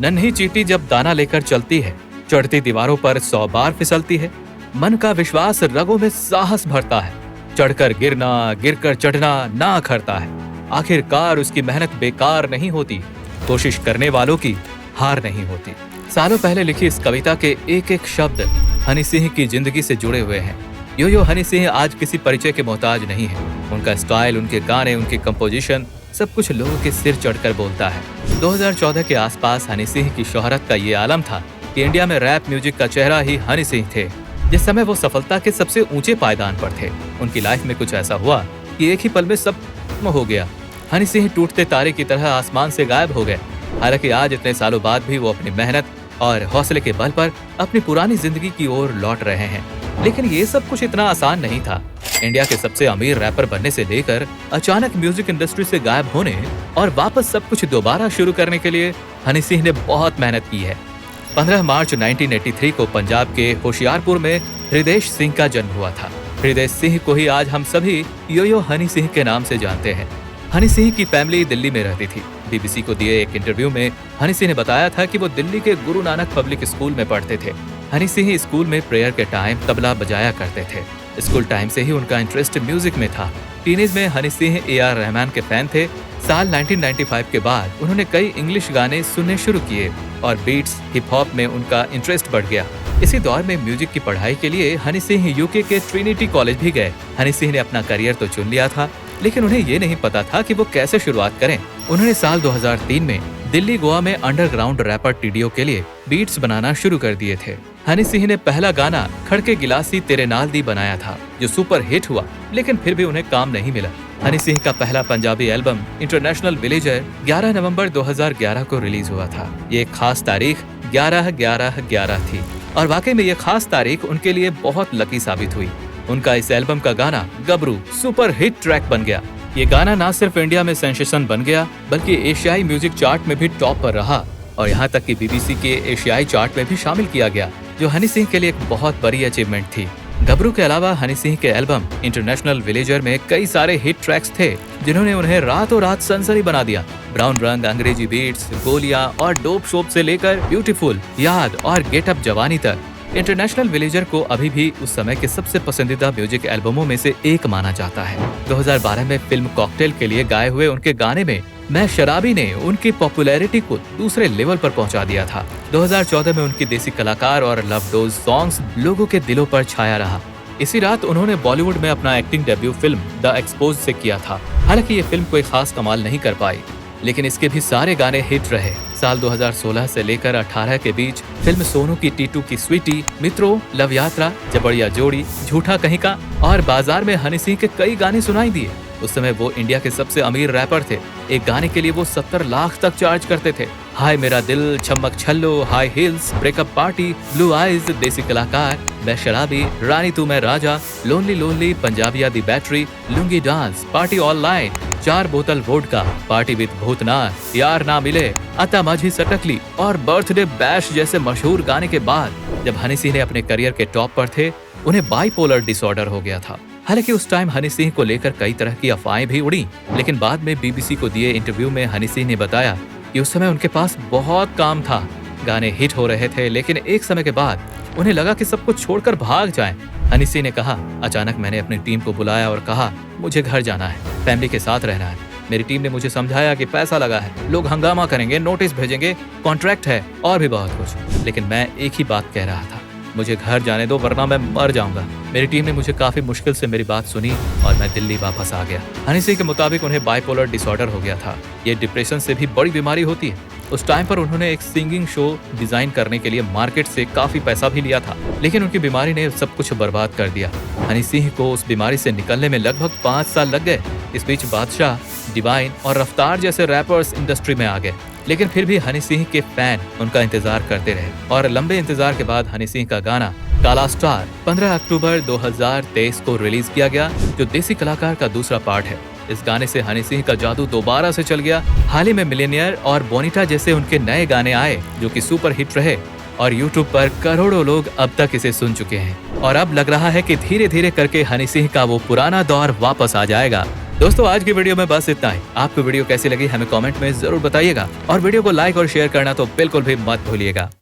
नन्ही चींटी जब दाना लेकर चलती है, चढ़ती दीवारों पर 100 बार फिसलती है। मन का विश्वास रगों में साहस भरता है। चढ़कर गिरना, गिरकर चढ़ना ना अखरता है। आखिरकार उसकी मेहनत बेकार नहीं होती। कोशिश करने वालों की हार नहीं होती। सालों पहले लिखी इस कविता के एक एक शब्द हनी सिंह की जिंदगी से जुड़े हुए हैं। यो हनी सिंह आज किसी परिचय के मोहताज नहीं है। उनका स्टाइल, उनके गाने, उनकी कंपोजिशन सब कुछ लोगों के सिर चढ़कर बोलता है। 2014 के आसपास हनी सिंह की शोहरत का ये आलम था कि इंडिया में रैप म्यूजिक का चेहरा ही हनी सिंह थे। जिस समय वो सफलता के सबसे ऊंचे पायदान पर थे, उनकी लाइफ में कुछ ऐसा हुआ कि एक ही पल में सब खत्म हो गया। हनी सिंह टूटते तारे की तरह आसमान से गायब हो गए। हालांकि आज इतने सालों बाद भी वो अपनी मेहनत और हौसले के बल पर अपनी पुरानी जिंदगी की ओर लौट रहे हैं। लेकिन ये सब कुछ इतना आसान नहीं था। इंडिया के सबसे अमीर रैपर बनने से लेकर अचानक म्यूजिक इंडस्ट्री से गायब होने और वापस सब कुछ दोबारा शुरू करने के लिए हनी सिंह ने बहुत मेहनत की है। 15 मार्च 1983 को पंजाब के होशियारपुर में हृदय सिंह का जन्म हुआ था। हृदय सिंह को ही आज हम सभी यो हनी सिंह के नाम से जानते हैं। हनी सिंह की फैमिली दिल्ली में रहती थी। बीबीसी को दिए एक इंटरव्यू में हनी सिंह ने बताया था कि वो दिल्ली के गुरु नानक पब्लिक स्कूल में पढ़ते थे। हनी सिंह स्कूल में प्रेयर के टाइम तबला बजाया करते थे। स्कूल टाइम से ही उनका इंटरेस्ट म्यूजिक में था। टीनेज में हनी सिंह AR रहमान के फैन थे। साल 1995 के बाद उन्होंने कई इंग्लिश गाने सुनने शुरू किए और बीट्स, हिप हॉप में उनका इंटरेस्ट बढ़ गया। इसी दौर में म्यूजिक की पढ़ाई के लिए हनी सिंह यूके के ट्रिनिटी कॉलेज भी गए। हनी सिंह ने अपना करियर तो चुन लिया था, लेकिन उन्हें ये नहीं पता था कि वो कैसे शुरुआत करें। उन्होंने साल 2003 में दिल्ली गोवा में अंडरग्राउंड रैपर TDO के लिए बीट्स बनाना शुरू कर दिए थे। हनी सिंह ने पहला गाना खड़के गिलासी तेरे नाल दी बनाया था, जो सुपर हिट हुआ, लेकिन फिर भी उन्हें काम नहीं मिला। हनी सिंह का पहला पंजाबी एल्बम इंटरनेशनल विलेजर 11 नवंबर 2011 को रिलीज हुआ था। ये एक खास तारीख 11/11/11 थी और वाकई में ये खास तारीख उनके लिए बहुत लकी साबित हुई। उनका इस एल्बम का गाना गबरू सुपर हिट ट्रैक बन गया। ये गाना न सिर्फ इंडिया में सेंसेशन बन गया, बल्कि एशियाई म्यूजिक चार्ट में भी टॉप पर रहा और यहाँ तक कि बीबीसी के एशियाई चार्ट में भी शामिल किया गया, जो हनी सिंह के लिए एक बहुत बड़ी अचीवमेंट थी। गबरू के अलावा हनी सिंह के एल्बम इंटरनेशनल विलेजर में कई सारे हिट ट्रैक्स थे, जिन्होंने उन्हें रातों रात सनसनी बना दिया। ब्राउन रंग, अंग्रेजी बीट्स, गोलियां और डोप शोप से लेकर ब्यूटीफुल, याद और गेट अप जवानी तक, इंटरनेशनल विलेजर को अभी भी उस समय के सबसे पसंदीदा म्यूजिक एल्बमों में से एक माना जाता है। 2012 में फिल्म कॉकटेल के लिए गाए हुए उनके गाने में मैं शराबी ने उनकी पॉपुलैरिटी को दूसरे लेवल पर पहुंचा दिया था। 2014 में उनकी देसी कलाकार और लव डोज सॉन्ग्स लोगों के दिलों पर छाया रहा। इसी रात उन्होंने बॉलीवुड में अपना acting debut film the expose से किया था। हालांकि ये फिल्म कोई खास कमाल नहीं कर पाई, लेकिन इसके भी सारे गाने हिट रहे। साल 2016 से लेकर 18 के बीच फिल्म सोनू की टीटू की स्वीटी, मित्रों, लव यात्रा, जबड़िया जोड़ी, झूठा कहीं का और बाजार में हनी सिंह के कई गाने सुनाई दिए। उस समय वो इंडिया के सबसे अमीर रैपर थे। एक गाने के लिए वो 70 लाख तक चार्ज करते थे। हाय मेरा दिल, छम्मक छल्लो, high heels, breakup party, blue eyes, देसी कलाकार, मैं शराबी, रानी तू मैं राजा, लोनली लोनली, पंजाबिया दी battery, lungi dance, party online, 4 बोतल वोडका, पार्टी विद भूतनाथ, यार ना मिले, अता माझी सटकली और बर्थडे बैश जैसे मशहूर गाने के बाद जब हनी सिंह ने अपने करियर के टॉप पर थे, उन्हें बाइपोलर डिसऑर्डर हो गया था। हालांकि उस टाइम हनी सिंह को लेकर कई तरह की अफवाहें भी उड़ी, लेकिन बाद में बीबीसी को दिए इंटरव्यू में हनी सिंह ने बताया कि उस समय उनके पास बहुत काम था। गाने हिट हो रहे थे, लेकिन एक समय के बाद उन्हें लगा कि सब कुछ छोड़कर भाग जाएं। हनी सिंह ने कहा, अचानक मैंने अपनी टीम को बुलाया और कहा मुझे घर जाना है, फैमिली के साथ रहना है। मेरी टीम ने मुझे समझाया कि पैसा लगा है, लोग हंगामा करेंगे, नोटिस भेजेंगे, कॉन्ट्रैक्ट है और भी बहुत कुछ, लेकिन मैं एक ही बात कह रहा था, मुझे घर जाने दो वरना मैं मर जाऊंगा। मेरी टीम ने मुझे काफी मुश्किल से मेरी बात सुनी और मैं दिल्ली वापस आ गया। हनी सिंह के मुताबिक उन्हें बाइपोलर डिसऑर्डर हो गया था। ये डिप्रेशन से भी बड़ी बीमारी होती है। उस टाइम पर उन्होंने एक सिंगिंग शो डिजाइन करने के लिए मार्केट से काफी पैसा भी लिया था, लेकिन उनकी बीमारी ने सब कुछ बर्बाद कर दिया। हनी सिंह को उस बीमारी से निकलने में लगभग 5 साल लग गए। इस बीच बादशाह, डिवाइन और रफ्तार जैसे रैपर्स इंडस्ट्री में आ गए, लेकिन फिर भी हनी सिंह के फैन उनका इंतजार करते रहे और लंबे इंतजार के बाद हनी सिंह का गाना काला स्टार 15 अक्टूबर 2023 को रिलीज किया गया, जो देसी कलाकार का दूसरा पार्ट है। इस गाने से हनी सिंह का जादू दोबारा से चल गया। हाल ही में मिलेनियर और बोनीटा जैसे उनके नए गाने आए, जो कि सुपर हिट रहे और यूट्यूब पर करोड़ों लोग अब तक इसे सुन चुके हैं। और अब लग रहा है कि धीरे धीरे करके हनी सिंह का वो पुराना दौर वापस आ जाएगा, दोस्तों आज की वीडियो में बस इतना ही। आपको वीडियो कैसी लगी हमें कमेंट में जरूर बताइएगा और वीडियो को लाइक और शेयर करना तो बिल्कुल भी मत भूलिएगा।